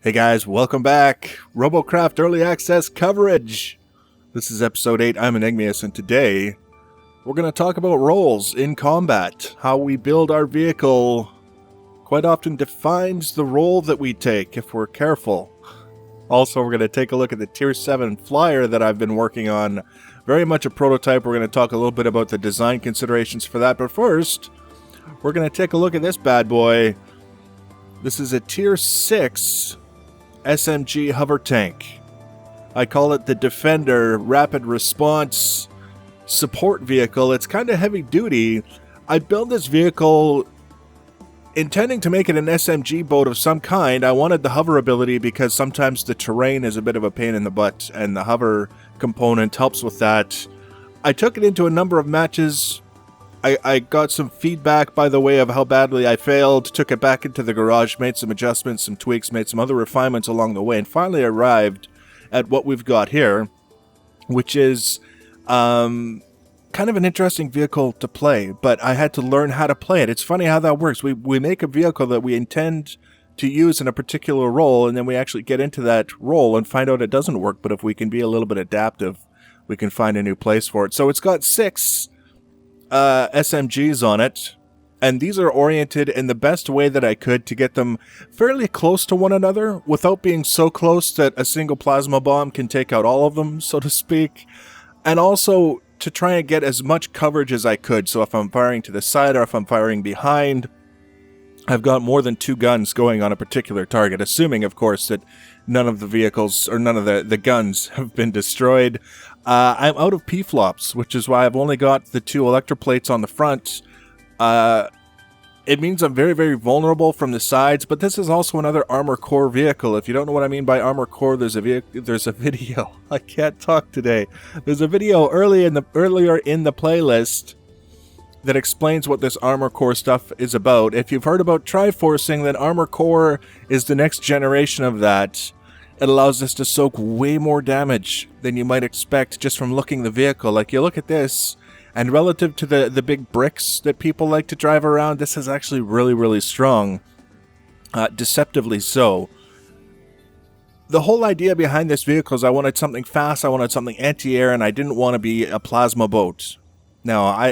Hey guys, welcome back. Robocraft Early Access coverage. This is episode 8. I'm Enigmius, and today we're going to talk about roles in combat. How we build our vehicle quite often defines the role that we take if we're careful. Also, we're going to take a look at the Tier 7 flyer that I've been working on. Very much a prototype. We're going to talk a little bit about the design considerations for that. But first, we're going to take a look at this bad boy. This is a Tier 6 SMG hover tank. I call it the Defender Rapid Response Support Vehicle. It's kind of heavy duty. I built this vehicle intending to make it an SMG boat of some kind. I wanted the hover ability because sometimes the terrain is a bit of a pain in the butt, and the hover component helps with that. I took it into a number of matches. I got some feedback, by the way, of how badly I failed, took it back into the garage, made some adjustments, some tweaks, made some other refinements along the way, and finally arrived at what we've got here, which is kind of an interesting vehicle to play, but I had to learn how to play it. It's funny how that works. We make a vehicle that we intend to use in a particular role, and then we actually get into that role and find out it doesn't work, but if we can be a little bit adaptive, we can find a new place for it. So it's got 6 SMGs on it, and these are oriented in the best way that I could to get them fairly close to one another without being so close that a single plasma bomb can take out all of them, so to speak, and also to try and get as much coverage as I could. So if I'm firing to the side or if I'm firing behind, I've got more than 2 guns going on a particular target, assuming, of course, that none of the vehicles or none of the guns have been destroyed. I'm out of P-flops, which is why I've only got the 2 electroplates on the front. It means I'm very, very vulnerable from the sides, but this is also another armor core vehicle. If you don't know what I mean by armor core, there's a video. I can't talk today. There's a video earlier in the playlist that explains what this armor core stuff is about. If you've heard about Triforcing, then armor core is the next generation of that. It allows us to soak way more damage than you might expect just from looking the vehicle. Like, you look at this, and relative to the big bricks that people like to drive around, this is actually really, really strong. Deceptively so. The whole idea behind this vehicle is I wanted something fast, I wanted something anti-air, and I didn't want to be a plasma boat. Now,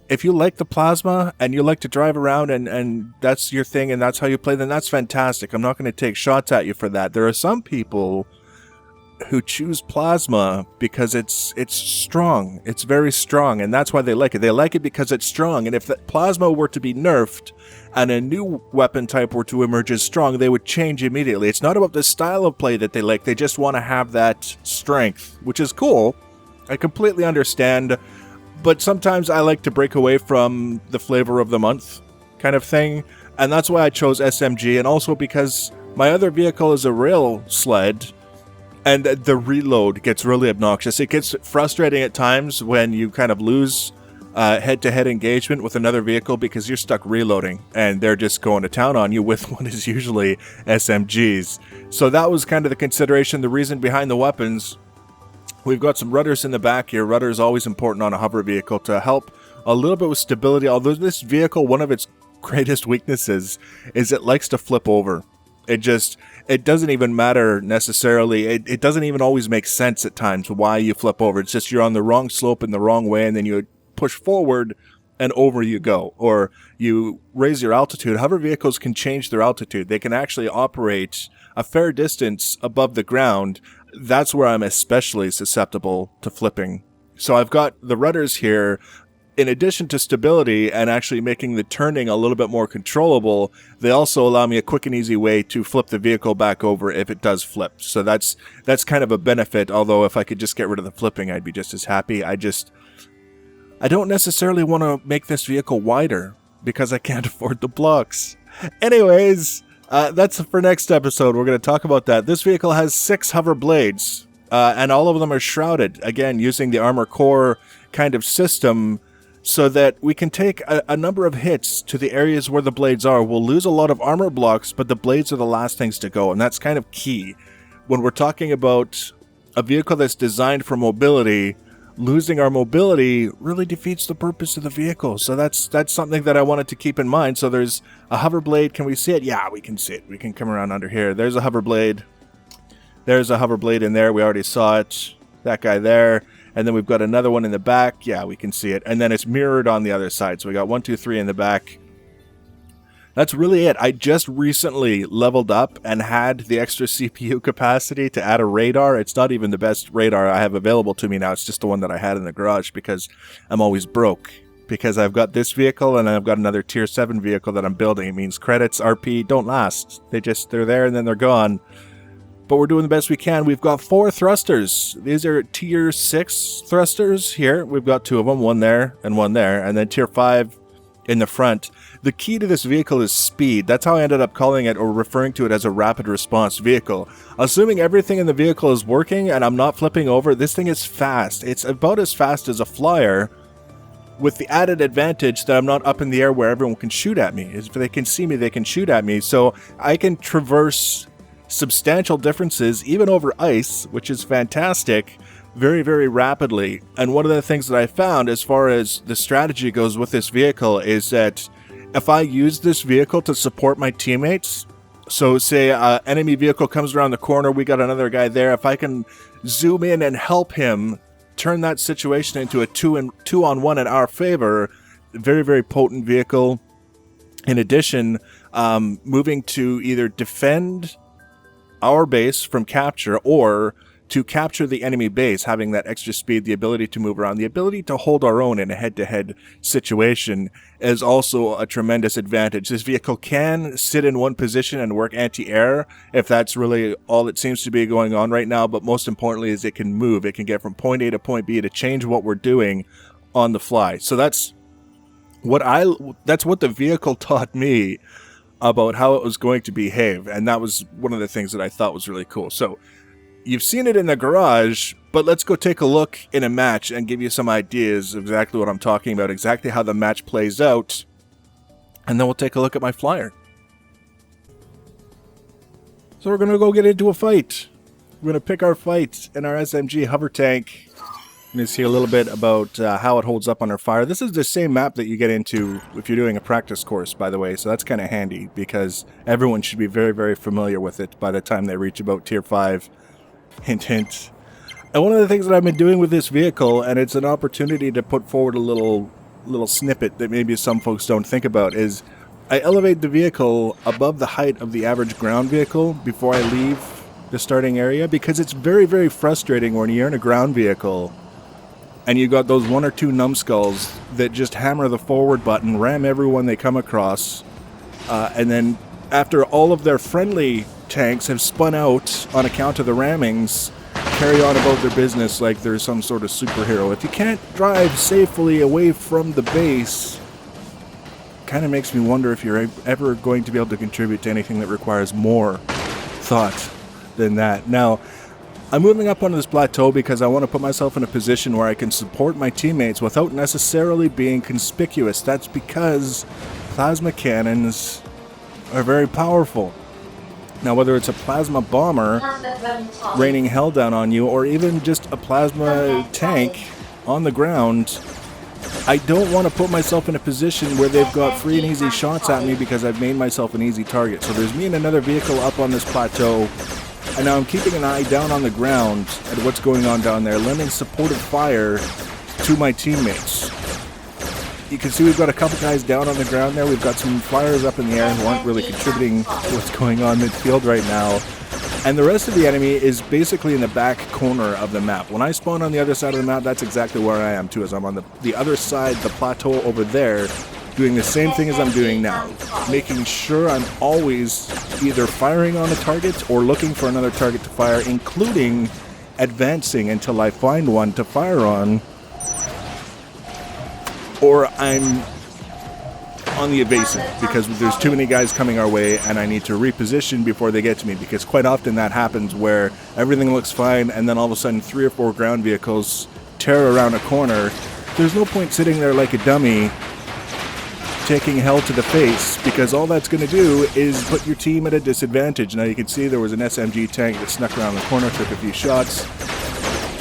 if you like the plasma and you like to drive around and that's your thing and that's how you play, then that's fantastic. I'm not going to take shots at you for that. There are some people who choose plasma because it's strong. It's very strong, and that's why they like it. They like it because it's strong, and if the plasma were to be nerfed and a new weapon type were to emerge as strong, they would change immediately. It's not about the style of play that they like. They just want to have that strength, which is cool. I completely understand. But sometimes I like to break away from the flavor of the month kind of thing. And that's why I chose SMG. And also because my other vehicle is a rail sled. And the reload gets really obnoxious. It gets frustrating at times when you kind of lose head-to-head engagement with another vehicle because you're stuck reloading. And they're just going to town on you with what is usually SMGs. So that was kind of the consideration, the reason behind the weapons. We've got some rudders in the back here. Rudder is always important on a hover vehicle to help a little bit with stability. Although this vehicle, one of its greatest weaknesses is it likes to flip over. It doesn't even matter necessarily. It doesn't even always make sense at times why you flip over. It's just you're on the wrong slope in the wrong way, and then you push forward and over you go. Or you raise your altitude. Hover vehicles can change their altitude. They can actually operate a fair distance above the ground. That's where I'm especially susceptible to flipping. So I've got the rudders here. In addition to stability and actually making the turning a little bit more controllable, they also allow me a quick and easy way to flip the vehicle back over if it does flip. So that's kind of a benefit, although if I could just get rid of the flipping, I'd be just as happy. I don't necessarily want to make this vehicle wider because I can't afford the blocks. Anyways, that's for next episode. We're going to talk about that. This vehicle has 6 hover blades, and all of them are shrouded, again, using the armor core kind of system so that we can take a number of hits to the areas where the blades are. We'll lose a lot of armor blocks, but the blades are the last things to go, and that's kind of key. When we're talking about a vehicle that's designed for mobility, losing our mobility really defeats the purpose of the vehicle. So that's something that I wanted to keep in mind. So there's a hover blade. Can we see it? Yeah, we can see it. We can come around under here. There's a hover blade. There's a hover blade in there. We already saw it. That guy there. And then we've got another one in the back. Yeah, we can see it. And then it's mirrored on the other side. So we got 1, 2, 3 in the back. That's really it. I just recently leveled up and had the extra CPU capacity to add a radar. It's not even the best radar I have available to me now. It's just the one that I had in the garage because I'm always broke. Because I've got this vehicle and I've got another tier 7 vehicle that I'm building. It means credits, RP don't last. They're there and then they're gone. But we're doing the best we can. We've got 4 thrusters. These are tier 6 thrusters here. We've got 2 of them, one there and one there. And then tier 5 in the front. The key to this vehicle is speed. That's how I ended up calling it or referring to it as a rapid response vehicle. Assuming everything in the vehicle is working and I'm not flipping over, this thing is fast. It's about as fast as a flyer, with the added advantage that I'm not up in the air where everyone can shoot at me. If they can see me, they can shoot at me. So I can traverse substantial differences, even over ice, which is fantastic, very, very rapidly. And one of the things that I found as far as the strategy goes with this vehicle is that if I use this vehicle to support my teammates, so say an enemy vehicle comes around the corner, we got another guy there, if I can zoom in and help him turn that situation into a 2-on-1 in our favor, very, very potent vehicle. In addition, moving to either defend our base from capture or to capture the enemy base, having that extra speed, the ability to move around, the ability to hold our own in a head-to-head situation is also a tremendous advantage. This vehicle can sit in one position and work anti-air if that's really all that seems to be going on right now, but most importantly is it can move. It can get from point A to point B to change what we're doing on the fly. So that's what the vehicle taught me about how it was going to behave, and that was one of the things that I thought was really cool. So you've seen it in the garage, but let's go take a look in a match and give you some ideas of exactly what I'm talking about, exactly how the match plays out, and then we'll take a look at my flyer. So we're going to go get into a fight. We're going to pick our fight in our SMG hover tank. And you see a little bit about how it holds up under fire. This is the same map that you get into if you're doing a practice course, by the way, so that's kind of handy because everyone should be very, very familiar with it by the time they reach about tier 5. Hint, hint. And one of the things that I've been doing with this vehicle, and it's an opportunity to put forward a little snippet that maybe some folks don't think about, is I elevate the vehicle above the height of the average ground vehicle before I leave the starting area, because it's very, very frustrating when you're in a ground vehicle and you got those 1 or 2 numbskulls that just hammer the forward button, ram everyone they come across, and then after all of their friendly tanks have spun out on account of the rammings, carry on about their business like they're some sort of superhero. If you can't drive safely away from the base, kind of makes me wonder if you're ever going to be able to contribute to anything that requires more thought than that. Now, I'm moving up onto this plateau because I want to put myself in a position where I can support my teammates without necessarily being conspicuous. That's because plasma cannons are very powerful. Now, whether it's a plasma bomber raining hell down on you or even just a plasma tank on the ground, I don't want to put myself in a position where they've got free and easy shots at me because I've made myself an easy target. So there's me and another vehicle up on this plateau, and now I'm keeping an eye down on the ground at what's going on down there, lending supportive fire to my teammates. You can see we've got a couple guys down on the ground there. We've got some flyers up in the air who aren't really contributing to what's going on midfield right now. And the rest of the enemy is basically in the back corner of the map. When I spawn on the other side of the map, that's exactly where I am too, as I'm on the other side, the plateau over there, doing the same thing as I'm doing now, making sure I'm always either firing on a target or looking for another target to fire, including advancing until I find one to fire on, or I'm on the evasive because there's too many guys coming our way and I need to reposition before they get to me, because quite often that happens where everything looks fine and then all of a sudden 3 or 4 ground vehicles tear around a corner. There's no point sitting there like a dummy taking hell to the face, because all that's going to do is put your team at a disadvantage. Now you can see there was an SMG tank that snuck around the corner, took a few shots.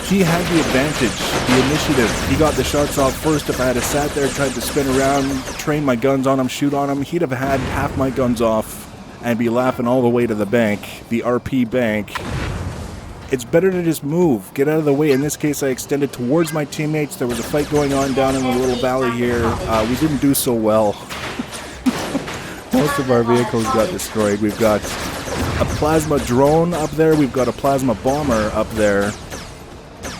He had the advantage, the initiative. He got the shots off first. If I had sat there, tried to spin around, train my guns on him, shoot on him, he'd have had half my guns off and be laughing all the way to the bank, the RP bank. It's better to just move, get out of the way. In this case, I extended towards my teammates. There was a fight going on down in the little valley here. We didn't do so well. Most of our vehicles got destroyed. We've got a plasma drone up there. We've got a plasma bomber up there.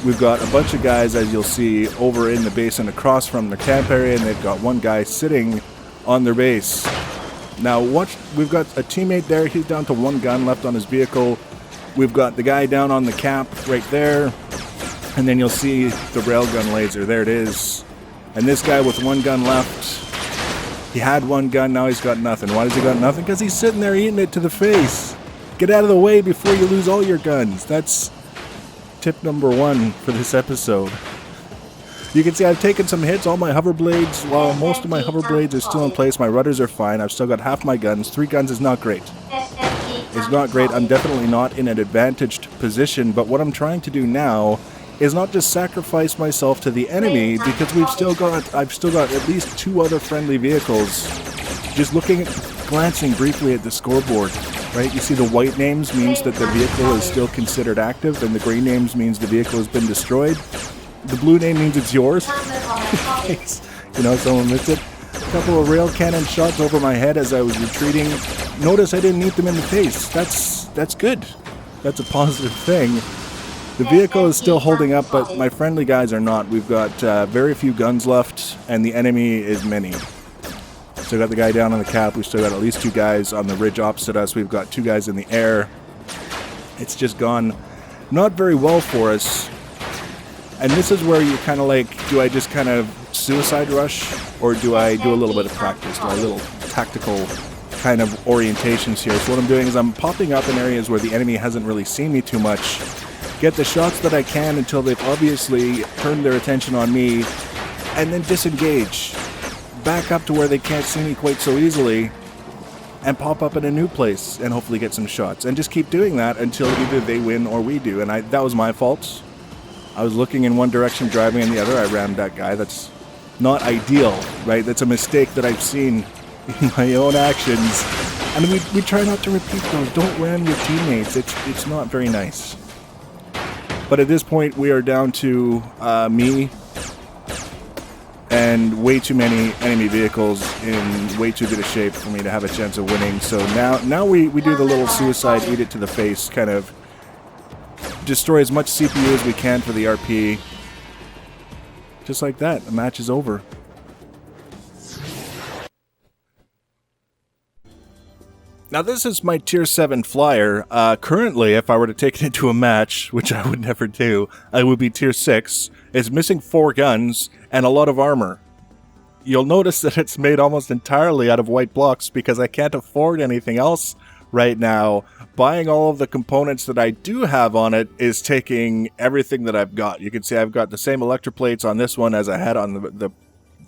We've got a bunch of guys, as you'll see, over in the base and across from the camp area, and they've got one guy sitting on their base. Now, watch, we've got a teammate there. He's down to one gun left on his vehicle. We've got the guy down on the cap right there, and then you'll see the railgun laser. There it is. And this guy with one gun left, he had one gun, now he's got nothing. Why does he got nothing? Because he's sitting there eating it to the face. Get out of the way before you lose all your guns. That's tip number 1 for this episode. You can see I've taken some hits. All my hover blades, well, most of my hover blades are still in place. My rudders are fine. I've still got half my guns. 3 guns is not great. It's not great. I'm definitely not in an advantaged position, but what I'm trying to do now is not just sacrifice myself to the enemy, because I've still got at least 2 other friendly vehicles. Just glancing briefly at the scoreboard, right? You see the white names means that the vehicle is still considered active, and the green names means the vehicle has been destroyed. The blue name means it's yours. In case, someone missed it. A couple of rail cannon shots over my head as I was retreating. Notice I didn't eat them in the face. That's good. That's a positive thing. The vehicle is still holding up, but my friendly guys are not. We've got very few guns left, and the enemy is many. Still got the guy down on the cap. We've still got at least 2 guys on the ridge opposite us. We've got 2 guys in the air. It's just gone not very well for us. And this is where you kind of like, do I just kind of suicide rush, or do I do a little bit of practice? Do a little tactical kind of orientations here? So what I'm doing is I'm popping up in areas where the enemy hasn't really seen me too much, get the shots that I can until they've obviously turned their attention on me, and then disengage. Back up to where they can't see me quite so easily, and pop up in a new place, and hopefully get some shots. And just keep doing that until either they win or we do. And that was my fault. I was looking in one direction, driving in the other. I rammed that guy. That's not ideal, right? That's a mistake that I've seen in my own actions. And we try not to repeat those. Don't ram your teammates. It's not very nice. But at this point, we are down to me and way too many enemy vehicles in way too good a shape for me to have a chance of winning. So now we do the little suicide, eat it to the face, kind of destroy as much CPU as we can for the RP. Just like that, the match is over. Now this is my tier 7 flyer. Currently, if I were to take it into a match, which I would never do, I would be tier 6. It's missing 4 guns and a lot of armor. You'll notice that it's made almost entirely out of white blocks because I can't afford anything else right now. Buying all of the components that I do have on it is taking everything that I've got. You can see I've got the same electroplates on this one as I had on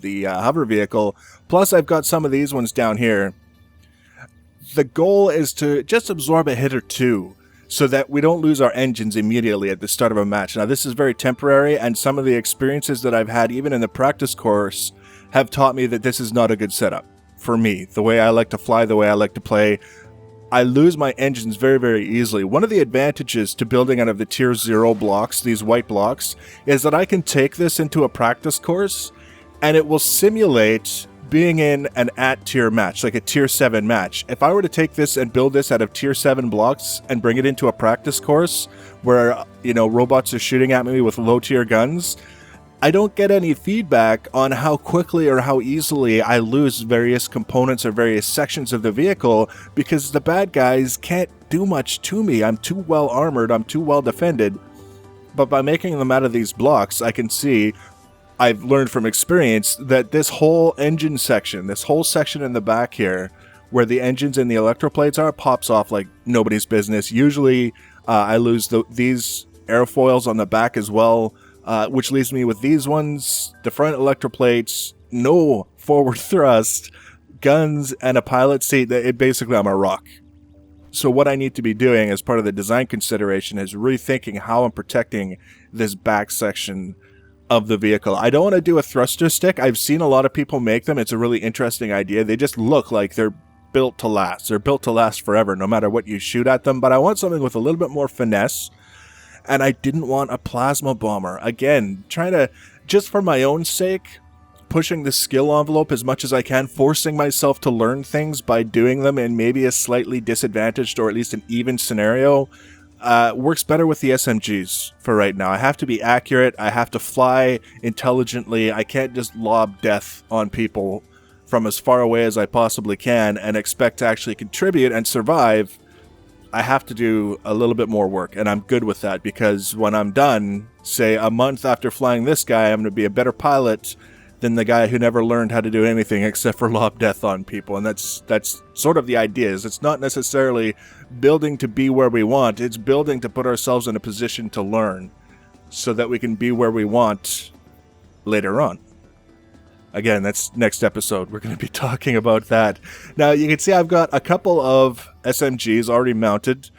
the hover vehicle. Plus I've got some of these ones down here. The goal is to just absorb a hit or 2 so that we don't lose our engines immediately at the start of a match. Now this is very temporary, and some of the experiences that I've had even in the practice course have taught me that this is not a good setup for me. The way I like to fly, the way I like to play, I lose my engines very, very easily. One of the advantages to building out of the tier 0 blocks, these white blocks, is that I can take this into a practice course and it will simulate being in an at-tier match, like a tier 7 match. If I were to take this and build this out of tier 7 blocks and bring it into a practice course where, robots are shooting at me with low-tier guns, I don't get any feedback on how quickly or how easily I lose various components or various sections of the vehicle because the bad guys can't do much to me. I'm too well armored, I'm too well defended. But by making them out of these blocks, I can see, I've learned from experience, that this whole engine section, this whole section in the back here, where the engines and the electroplates are, pops off like nobody's business. Usually I lose these airfoils on the back as well. Which leaves me with these ones, the front electroplates, no forward thrust, guns, and a pilot seat. Basically, I'm a rock. So what I need to be doing as part of the design consideration is rethinking how I'm protecting this back section of the vehicle. I don't want to do a thruster stick. I've seen a lot of people make them. It's a really interesting idea. They just look like they're built to last. They're built to last forever, no matter what you shoot at them. But I want something with a little bit more finesse. And I didn't want a plasma bomber. Again, trying to, just for my own sake, pushing the skill envelope as much as I can, forcing myself to learn things by doing them in maybe a slightly disadvantaged or at least an even scenario, works better with the SMGs for right now. I have to be accurate. I have to fly intelligently. I can't just lob death on people from as far away as I possibly can and expect to actually contribute and survive. I have to do a little bit more work, and I'm good with that, because when I'm done, say a month after flying this guy, I'm going to be a better pilot than the guy who never learned how to do anything except for lob death on people. And that's sort of the idea. Is it's not necessarily building to be where we want. It's building to put ourselves in a position to learn so that we can be where we want later on. Again, that's next episode. We're going to be talking about that. Now, you can see I've got a couple of SMGs already mounted.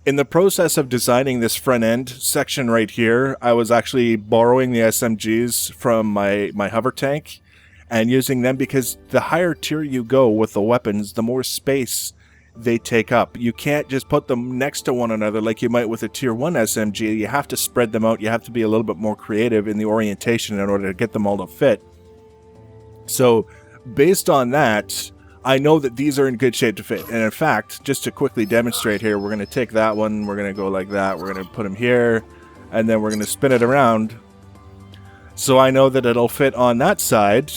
In the process of designing this front end section right here, I was actually borrowing the SMGs from my hover tank and using them, because the higher tier you go with the weapons, the more space they take up. You can't just put them next to one another like you might with a tier 1 SMG. You have to spread them out. You have to be a little bit more creative in the orientation in order to get them all to fit. So based on that, I know that these are in good shape to fit. And in fact, just to quickly demonstrate here, we're going to take that one, we're going to go like that, we're going to put them here, and then we're going to spin it around. So I know that it'll fit on that side.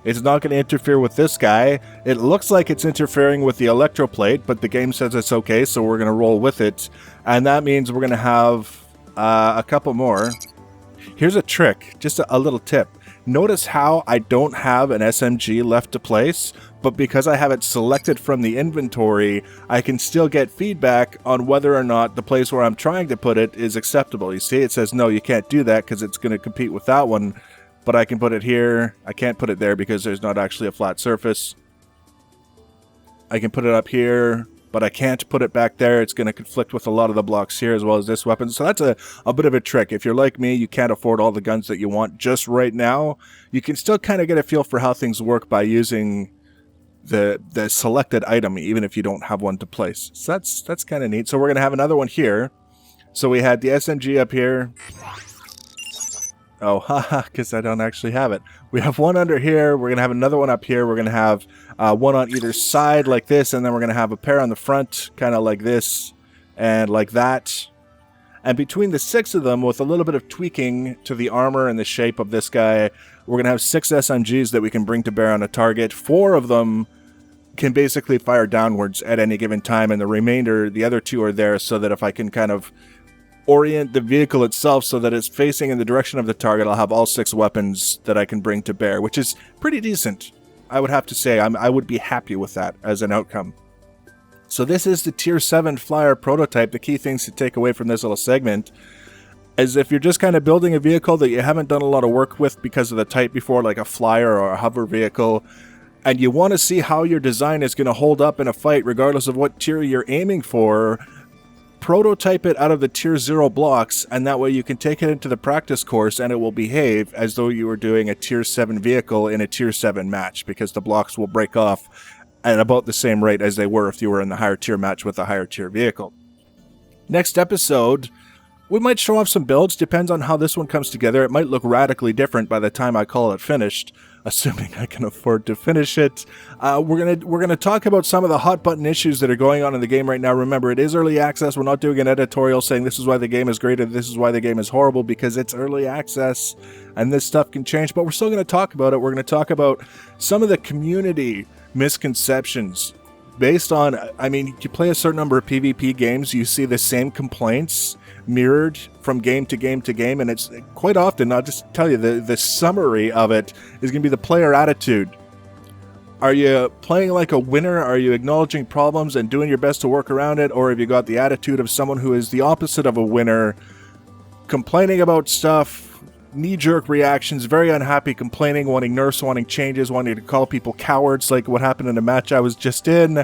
It's not going to interfere with this guy. It looks like it's interfering with the electroplate, but the game says it's okay, so we're going to roll with it. And that means we're going to have a couple more. Here's a trick, just a little tip. Notice how I don't have an SMG left to place, but because I have it selected from the inventory, I can still get feedback on whether or not the place where I'm trying to put it is acceptable. You see, it says, no, you can't do that because it's going to compete with that one, but I can put it here. I can't put it there because there's not actually a flat surface. I can put it up here, but I can't put it back there. It's going to conflict with a lot of the blocks here as well as this weapon. So that's a bit of a trick. If you're like me, you can't afford all the guns that you want just right now. You can still kind of get a feel for how things work by using the selected item, even if you don't have one to place. So that's kind of neat. So we're going to have another one here. So we had the SMG up here. Oh, haha, because I don't actually have it. We have one under here. We're going to have another one up here. We're going to have one on either side like this, and then we're going to have a pair on the front, kind of like this and like that. And between the 6 of them, with a little bit of tweaking to the armor and the shape of this guy, we're going to have 6 SMGs that we can bring to bear on a target. 4 of them can basically fire downwards at any given time, and the remainder, the other 2 are there so that if I can kind of orient the vehicle itself so that it's facing in the direction of the target, I'll have all 6 weapons that I can bring to bear, which is pretty decent. I would have to say I would be happy with that as an outcome. So this is the Tier 7 Flyer prototype. The key things to take away from this little segment is if you're just kind of building a vehicle that you haven't done a lot of work with because of the type before, like a flyer or a hover vehicle, and you want to see how your design is going to hold up in a fight regardless of what tier you're aiming for, prototype it out of the tier 0 blocks, and that way you can take it into the practice course and it will behave as though you were doing a tier 7 vehicle in a tier 7 match, because the blocks will break off at about the same rate as they were if you were in the higher tier match with a higher tier vehicle. Next episode, we might show off some builds. Depends on how this one comes together. It might look radically different by the time I call it finished, assuming I can afford to finish it. We're gonna talk about some of the hot button issues that are going on in the game right now. Remember, it is early access. We're not doing an editorial saying this is why the game is great and this is why the game is horrible, because it's early access and this stuff can change. But we're still going to talk about it. We're going to talk about some of the community misconceptions based on, I mean, you play a certain number of PvP games, you see the same complaints mirrored from game to game to game, and it's quite often, I'll just tell you, the summary of it is going to be the player attitude. Are you playing like a winner? Are you acknowledging problems and doing your best to work around it? Or have you got the attitude of someone who is the opposite of a winner, complaining about stuff, knee-jerk reactions, very unhappy, complaining, wanting nerfs, wanting changes, wanting to call people cowards, like what happened in a match I was just in?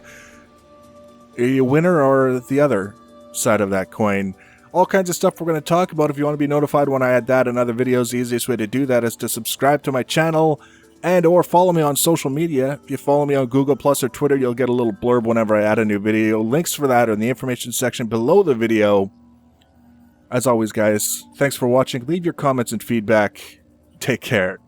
Are you a winner or the other side of that coin? All kinds of stuff we're going to talk about. If you want to be notified when I add that and other videos, the easiest way to do that is to subscribe to my channel and or follow me on social media. If you follow me on Google Plus or Twitter, you'll get a little blurb whenever I add a new video. Links for that are in the information section below the video. As always, guys, thanks for watching. Leave your comments and feedback. Take care.